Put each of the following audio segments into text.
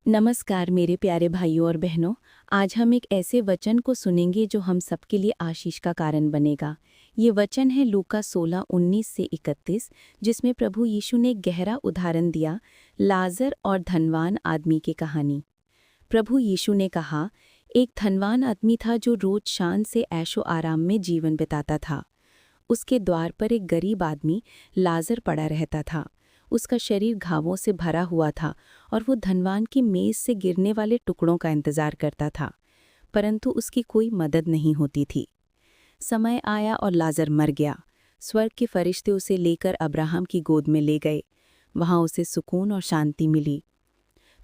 नमस्कार मेरे प्यारे भाइयों और बहनों। आज हम एक ऐसे वचन को सुनेंगे जो हम सबके लिए आशीष का कारण बनेगा। ये वचन है लूका 16:19 से 31, जिसमें प्रभु यीशु ने गहरा उदाहरण दिया, लाजर और धनवान आदमी की कहानी। प्रभु यीशु ने कहा, एक धनवान आदमी था जो रोज शान से ऐशो आराम में जीवन बिताता था। उसके द्वार पर एक गरीब आदमी लाजर पड़ा रहता था। उसका शरीर घावों से भरा हुआ था और वो धनवान की मेज से गिरने वाले टुकड़ों का इंतजार करता था, परंतु उसकी कोई मदद नहीं होती थी। समय आया और लाजर मर गया। स्वर्ग के फरिश्ते उसे लेकर अब्राहम की गोद में ले गए। वहां उसे सुकून और शांति मिली।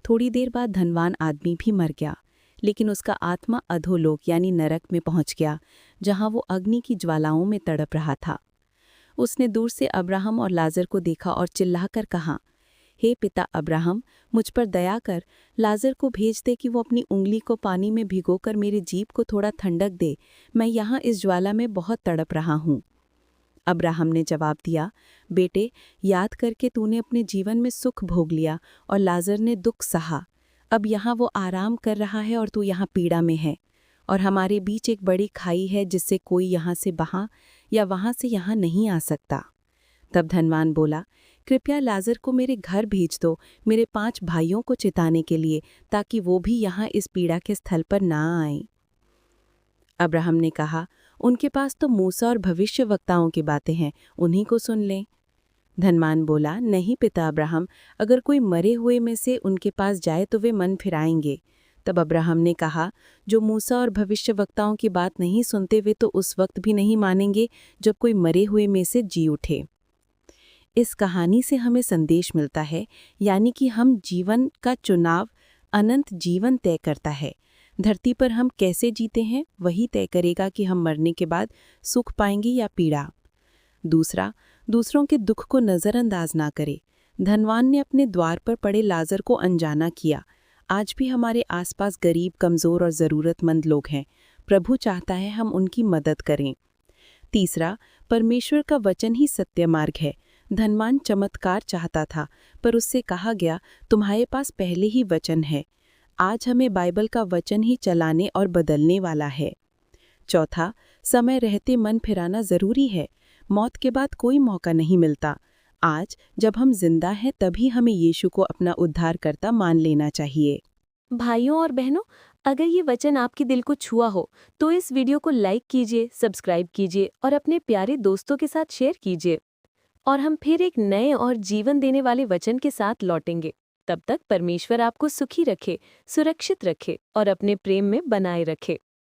थोड़ी देर बाद धनवान आदमी भी मर गया, लेकिन उसका आत्मा अधोलोक यानी नरक में पहुंच गया, जहां वो अग्नि की ज्वालाओं में तड़प रहा था। उसने दूर से अब्राहम और लाजर को देखा और चिल्लाकर कहा, हे पिता अब्राहम, मुझ पर दया कर, लाजर को भेज दे कि वो अपनी उंगली को पानी में भिगोकर मेरी जीभ को थोड़ा ठंडक दे। मैं यहाँ इस ज्वाला में बहुत तड़प रहा हूँ। अब्राहम ने जवाब दिया, बेटे, याद करके तूने अपने जीवन में सुख भोग लिया और लाजर ने दुख सहा। अब यहाँ वो आराम कर रहा है और तू यहाँ पीड़ा में है, और हमारे बीच एक बड़ी खाई है जिससे कोई यहाँ से वहाँ या वहाँ से यहाँ नहीं आ सकता। तब धनवान बोला, कृपया लाजर को मेरे घर भेज दो, मेरे 5 भाइयों को चिताने के लिए, ताकि वो भी यहाँ इस पीड़ा के स्थल पर ना आए। अब्राहम ने कहा, उनके पास तो मूसा और भविष्यवक्ताओं की बातें हैं, उन्हीं को सुन लें। धनवान बोला, नहीं पिता अब्राहम, अगर कोई मरे हुए में से उनके पास जाए तो वे मन फिराएंगे। तब अब्राहम ने कहा, जो मूसा और भविष्यवक्ताओं की बात नहीं सुनते वे तो उस वक्त भी नहीं मानेंगे जब कोई मरे हुए में से जी उठे। इस कहानी से हमें संदेश मिलता है, यानी कि हम जीवन का चुनाव अनंत जीवन तय करता है। धरती पर हम कैसे जीते हैं वही तय करेगा कि हम मरने के बाद सुख पाएंगे या पीड़ा। दूसरा, दूसरों के दुख को नज़रअंदाज ना करे। धनवान ने अपने द्वार पर पड़े लाजर को अनजाना किया। आज भी हमारे आसपास गरीब, कमज़ोर और ज़रूरतमंद लोग हैं। प्रभु चाहता है हम उनकी मदद करें। तीसरा, परमेश्वर का वचन ही सत्य मार्ग है। धनवान चमत्कार चाहता था, पर उससे कहा गया, तुम्हारे पास पहले ही वचन है। आज हमें बाइबल का वचन ही चलाने और बदलने वाला है। चौथा, समय रहते मन फिराना ज़रूरी है। मौत के बाद कोई मौका नहीं मिलता। आज जब हम जिंदा हैं तभी हमें यीशु को अपना उद्धारकर्ता मान लेना चाहिए। भाइयों और बहनों, अगर ये वचन आपके दिल को छुआ हो तो इस वीडियो को लाइक कीजिए, सब्सक्राइब कीजिए और अपने प्यारे दोस्तों के साथ शेयर कीजिए। और हम फिर एक नए और जीवन देने वाले वचन के साथ लौटेंगे। तब तक परमेश्वर आपको सुखी रखे, सुरक्षित रखे और अपने प्रेम में बनाए रखे।